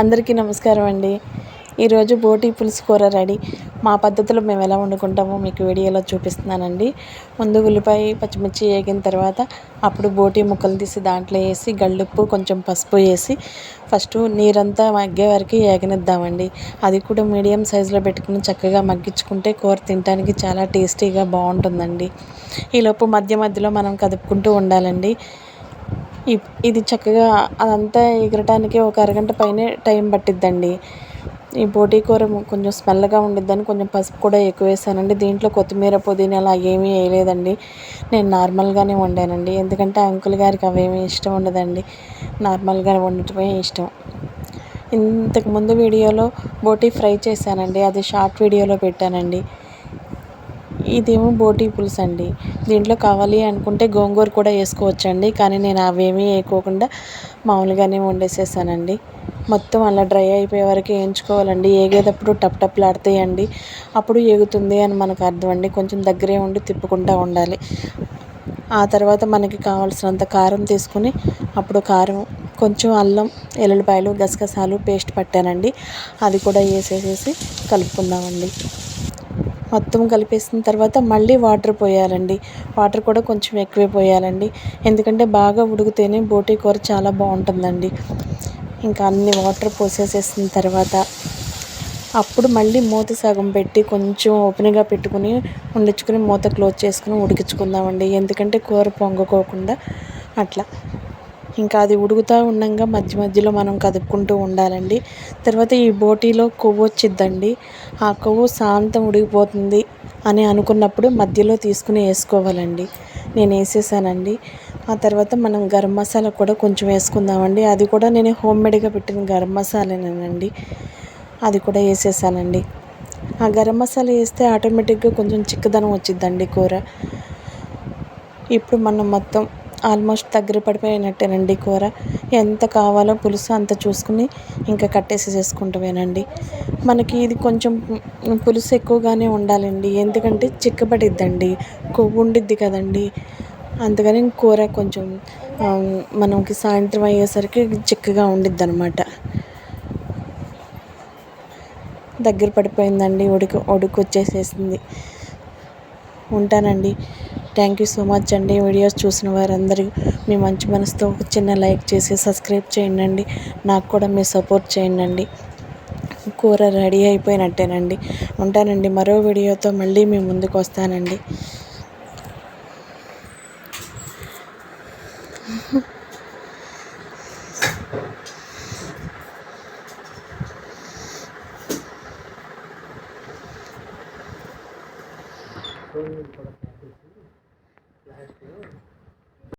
అందరికీ నమస్కారం అండి. ఈరోజు బోటి పులుసు కూర రెడీ. మా పద్ధతిలో మేము ఎలా వండుకుంటామో మీకు వీడియోలో చూపిస్తున్నానండి. ముందు ఉల్లిపాయ పచ్చిమిర్చి వేగిన తర్వాత అప్పుడు బోటి ముక్కలు తీసి దాంట్లో వేసి గళ్ళుప్పు కొంచెం పసుపు వేసి ఫస్ట్ నీరంతా మగ్గే వరకు వేగనిద్దామండి. అది కూడా మీడియం సైజులో పెట్టుకుని చక్కగా మగ్గించుకుంటే కూర తినడానికి చాలా టేస్టీగా బాగుంటుందండి. ఈలోపు మధ్య మధ్యలో మనం కదుపుకుంటూ ఉండాలండి. ఇది చక్కగా అదంతా ఎగరటానికి ఒక అరగంట పైనే టైం పట్టిద్దండి. ఈ బోటి కూర కొంచెం స్మెల్గా ఉండిద్దని కొంచెం పసుపు కూడా ఎక్కువ వేసానండి. దీంట్లో కొత్తిమీర పుదీనా అలా ఏమీ వేయలేదండి. నేను నార్మల్గానే వండానండి. ఎందుకంటే అంకుల్ గారికి అవేమీ ఇష్టం ఉండదండి. నార్మల్గా వండటమే ఇష్టం. ఇంతకుముందు వీడియోలో బోటి ఫ్రై చేశానండి. అది షార్ట్ వీడియోలో పెట్టానండి. ఇదేమో బోటి పులుసు అండి. దీంట్లో కావాలి అనుకుంటే గోంగూర కూడా వేసుకోవచ్చండి. కానీ నేను అవేమీ వేయకోకుండా మామూలుగానే వండేసేసానండి. మొత్తం అలా డ్రై అయిపోయే వరకు వేయించుకోవాలండి. ఏగేటప్పుడు టప్ టప్లాడతాయండి. అప్పుడు ఏగుతుంది అని మనకు అర్థం అండి. కొంచెం దగ్గరే ఉండి తిప్పుకుంటూ ఉండాలి. ఆ తర్వాత మనకి కావాల్సినంత కారం తీసుకుని అప్పుడు కారం కొంచెం అల్లం ఎల్లుల్లిపాయలు గసగసాలు పేస్ట్ పట్టానండి. అది కూడా వేసేసేసి కలుపుకుందామండి. మొత్తం కలిపేసిన తర్వాత మళ్ళీ వాటర్ పోయాలండి. వాటర్ కూడా కొంచెం ఎక్కువే పోయాలండి. ఎందుకంటే బాగా ఉడికితేనే బోటి కూర చాలా బాగుంటుందండి. ఇంకా అన్ని వాటర్ పోసేసేసిన తర్వాత అప్పుడు మళ్ళీ మూత సగం పెట్టి కొంచెం ఓపెన్గా పెట్టుకుని ఉండించుకుని మూత క్లోజ్ చేసుకుని ఉడికించుకుందామండి. ఎందుకంటే కూర పొంగకోకుండా అట్లా ఇంకా అది ఉడుకుతూ ఉండగా మధ్య మధ్యలో మనం కదుపుకుంటూ ఉండాలండి. తర్వాత ఈ బోటీలో కొవ్వు వచ్చిద్దండి. ఆ కొవ్వు శాంతం ఉడికిపోతుంది అని అనుకున్నప్పుడు మధ్యలో తీసుకుని వేసుకోవాలండి. నేను వేసేసానండి. ఆ తర్వాత మనం గరం మసాలా కూడా కొంచెం వేసుకుందామండి. అది కూడా నేను హోమ్మేడ్గా పెట్టిన గరం మసాలానేనండి. అది కూడా వేసేసానండి. ఆ గరం మసాలా వేస్తే ఆటోమేటిక్గా కొంచెం చిక్కదనం వచ్చిద్దండి కూర. ఇప్పుడు మనం మొత్తం ఆల్మోస్ట్ దగ్గర పడిపోయినట్టేనండి కూర. ఎంత కావాలో పులుసు అంత చూసుకుని ఇంకా కట్టేసేసుకుంటామేనండి. మనకి ఇది కొంచెం పులుసు ఎక్కువగానే ఉండాలండి. ఎందుకంటే చిక్కబడిద్దండి. కొవ్వు ఉండిద్ది కదండి. అందుకని కూర కొంచెం మనకి సాయంత్రం అయ్యేసరికి చిక్కగా ఉండిద్ది అనమాట. దగ్గర పడిపోయిందండి. ఉడికి వచ్చేసేసింది. ఉంటానండి. థ్యాంక్ యూ సో మచ్ అండి. వీడియోస్ చూసిన వారందరూ మీ మంచి మనసుతో ఒక చిన్న లైక్ చేసి సబ్స్క్రైబ్ చేయండి. నాకు కూడా మీరు సపోర్ట్ చేయండి. కూర రెడీ అయిపోయినట్టేనండి. ఉంటానండి. మరో వీడియోతో మళ్ళీ మీ ముందుకు వస్తానండి.